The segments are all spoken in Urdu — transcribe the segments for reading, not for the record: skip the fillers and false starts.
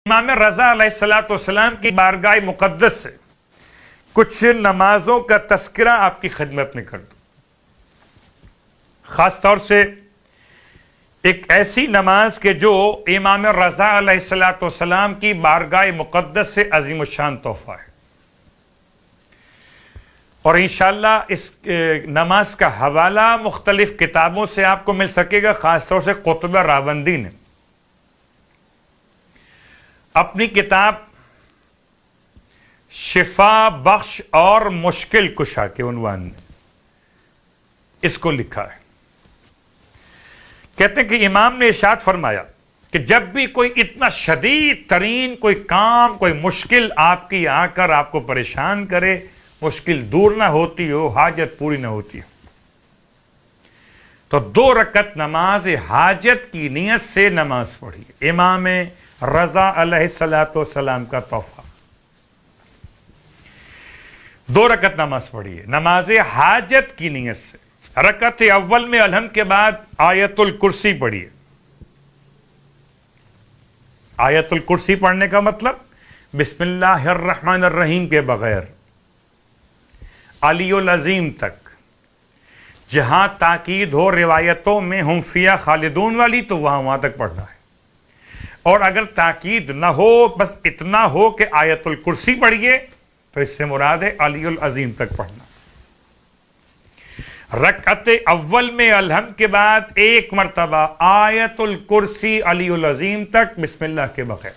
امام رضا علیہ السلام کی بارگاہ مقدس سے کچھ نمازوں کا تذکرہ آپ کی خدمت میں کر دوں. خاص طور سے ایک ایسی نماز کہ جو امام رضا علیہ السلام کی بارگاہ مقدس سے عظیم الشان تحفہ ہے، اور انشاءاللہ اس نماز کا حوالہ مختلف کتابوں سے آپ کو مل سکے گا. خاص طور سے قطب راوندی نے اپنی کتاب شفا بخش اور مشکل کشا کے عنوان میں اس کو لکھا ہے. کہتے ہیں کہ امام نے ارشاد فرمایا کہ جب بھی کوئی اتنا شدید ترین کوئی کام، کوئی مشکل آپ کی آ کر آپ کو پریشان کرے، مشکل دور نہ ہوتی ہو، حاجت پوری نہ ہوتی ہو، تو 2 رکعت نماز حاجت کی نیت سے نماز پڑھیے. امام رضا علیہ السلام کا تحفہ. 2 رکعت نماز پڑھیے نماز حاجت کی نیت سے. رکعت اول میں الحمد کے بعد آیت الکرسی پڑھیے. آیت الکرسی پڑھنے کا مطلب بسم اللہ الرحمن الرحیم کے بغیر علی العظیم تک، جہاں تاکید ہو روایتوں میں ہم فیہ خالدون والی، تو وہاں تک پڑھنا ہے. اور اگر تاکید نہ ہو، بس اتنا ہو کہ آیت الکرسی پڑھیے، تو اس سے مراد ہے علی العظیم تک پڑھنا. رکعت اول میں الحمد کے بعد 1 مرتبہ آیت الکرسی علی العظیم تک بسم اللہ کے بغیر.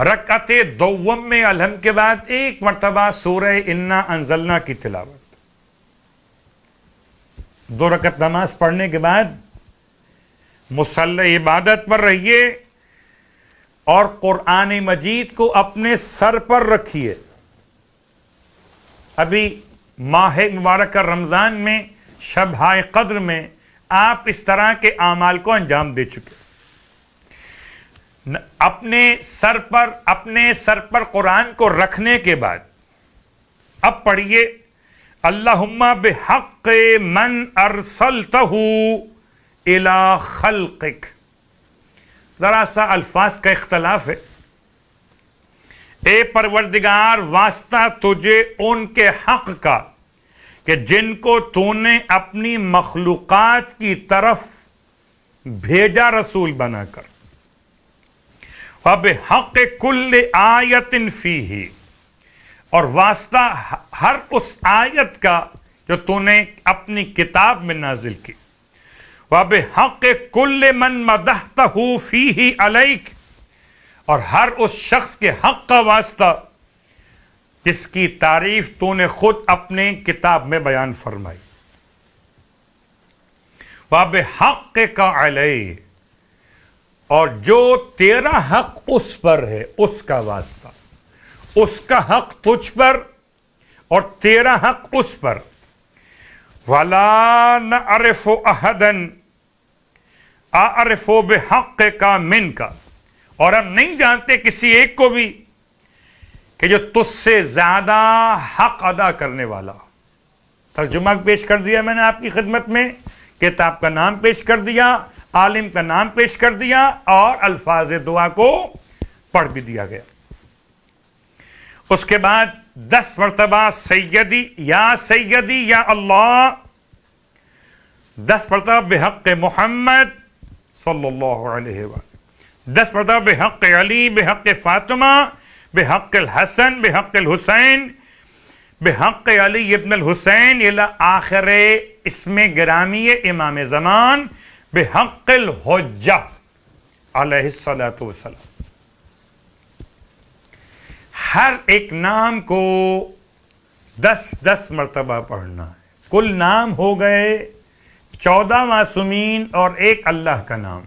رکعت دوم میں الحمد کے بعد 1 مرتبہ سورہ انا انزلنا کی تلاوت. 2 رکعت نماز پڑھنے کے بعد مصلی عبادت پر رہیے اور قرآن مجید کو اپنے سر پر رکھیے. ابھی ماہ مبارکہ رمضان میں شب قدر میں آپ اس طرح کے اعمال کو انجام دے چکے. اپنے سر پر قرآن کو رکھنے کے بعد اب پڑھیے اللہم بحق من ارسلتہ الى خلقک. ذرا سا الفاظ کا اختلاف ہے. اے پروردگار، واسطہ تجھے ان کے حق کا کہ جن کو تو نے اپنی مخلوقات کی طرف بھیجا رسول بنا کر. وَبِحَقِّ كُلِّ آیَةٍ فِيهِ، اور واسطہ ہر اس آیت کا جو تو نے اپنی کتاب میں نازل کی. وَبِحَقِّ كُلِّ مَن مَدَحْتَهُ فِيهِ عَلَيْكَ، اور ہر اس شخص کے حق کا واسطہ جس کی تعریف تو نے خود اپنے کتاب میں بیان فرمائی. وَبِحَقِّكَ عَلَيْهِ، اور جو تیرا حق اس پر ہے اس کا واسطہ، اس کا حق تجھ پر اور تیرا حق اس پر. وَلَا نَعْرِفُ أَحَدًا أَعْرِفُ بِحَقِّكَ مِنْكَ، اور ہم نہیں جانتے کسی ایک کو بھی کہ جو تجھ سے زیادہ حق ادا کرنے والا. ترجمہ پیش کر دیا میں نے آپ کی خدمت میں، کتاب کا نام پیش کر دیا، عالم کا نام پیش کر دیا، اور الفاظ دعا کو پڑھ بھی دیا گیا. اس کے بعد 10 مرتبہ سیدی یا اللہ، 10 مرتبہ بحق محمد صلی اللہ علیہ وآلہ، 10 مرتبہ بحق علی، بحق فاطمہ، بحق الحسن، بحق الحسین، بحق علی ابن الحسین الی آخر اسم گرامی امام زمان، بحق الحجہ علیہ السلام. ہر ایک نام کو 10 مرتبہ پڑھنا ہے. کل نام ہو گئے 14 معصومین اور 1 اللہ کا نام.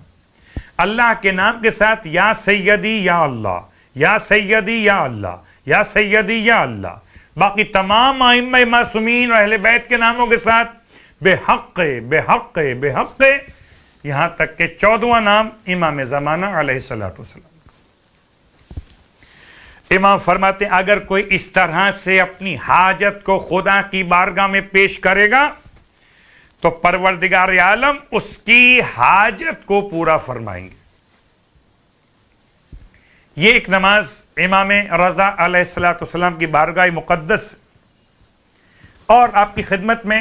اللہ کے نام کے ساتھ یا سیدی یا اللہ، یا سیدی یا اللہ، یا سیدی یا اللہ. باقی تمام ائمہ معصومین اور اہل بیت کے ناموں کے ساتھ بحق بحق بحق، یہاں تک کہ 14واں نام امام زمانہ علیہ السلام. امام فرماتے ہیں اگر کوئی اس طرح سے اپنی حاجت کو خدا کی بارگاہ میں پیش کرے گا تو پروردگار عالم اس کی حاجت کو پورا فرمائیں گے. یہ ایک نماز امام رضا علیہ السلام کی بارگاہ مقدس اور آپ کی خدمت میں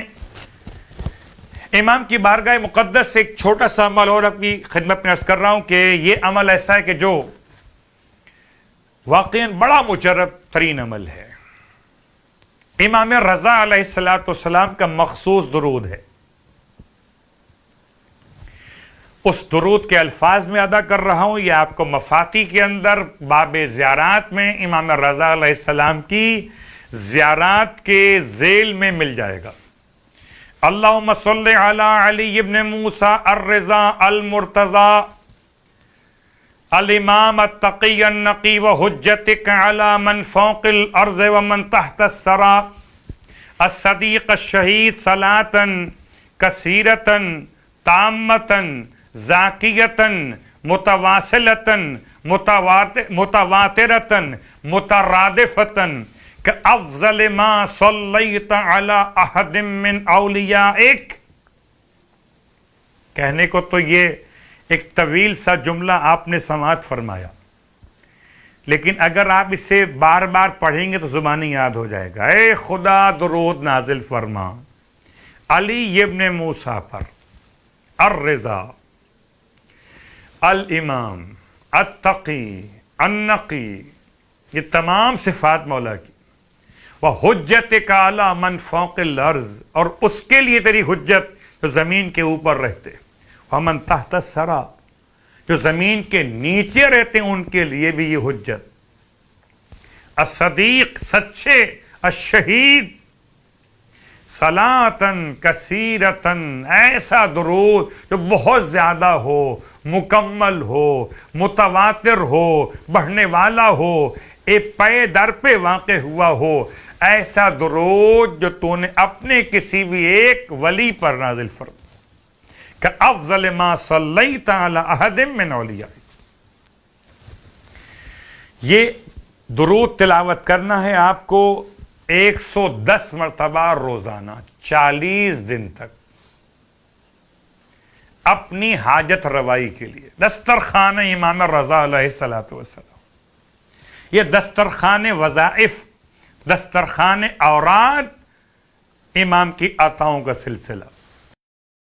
امام کی بارگاہ مقدس سے ایک چھوٹا سا عمل اور آپ کی خدمت میں عرض کر رہا ہوں کہ یہ عمل ایسا ہے کہ جو واقعاً بڑا مجرب ترین عمل ہے. امام رضا علیہ السلام کا مخصوص درود ہے. اس درود کے الفاظ میں ادا کر رہا ہوں. یہ آپ کو مفاتی کے اندر باب زیارات میں امام رضا علیہ السلام کی زیارات کے ذیل میں مل جائے گا. اللہم صلی علی علی ابن موسیٰ الرضا المرتضی الامام التقی النقی وحجتک علی من فوق الارض ومن تحت الثری الصدیق الشہید صلاة کثیرة تامة ذاکیة متواصلة متواترة مترادفة كأفضل ما صلیت علی احد من اولیائک. کہنے کو تو یہ ایک طویل سا جملہ آپ نے سماعت فرمایا، لیکن اگر آپ اسے بار بار پڑھیں گے تو زبانی یاد ہو جائے گا. اے خدا درود نازل فرما علی ابن موسیٰ پر، الرضا، الامام، التقی، النقی، یہ تمام صفات مولا کی. وحجتک علی من فوق الارض، اور اس کے لیے تیری حجت جو زمین کے اوپر رہتے، ومن تحت الثری، جو زمین کے نیچے رہتے ہیں ان کے لیے بھی یہ حجت. الصدیق، سچے، الشہید، صلاۃً کثیرةً، ایسا درود جو بہت زیادہ ہو، مکمل ہو، متواتر ہو، بڑھنے والا ہو، ایک پے در پہ واقع ہوا ہو. ایسا درود جو تو نے اپنے کسی بھی ایک ولی پر نازل فرما. کہ افضل ما صلیت علی احد من اولیاء. یہ درود تلاوت کرنا ہے آپ کو 110 مرتبہ روزانہ 40 دن تک، اپنی حاجت روائی کے لیے. دسترخوان امام رضا علیہ السلام، یہ دسترخوان وظائف، دسترخوان اوراد امام کی عطاؤں کا سلسلہ.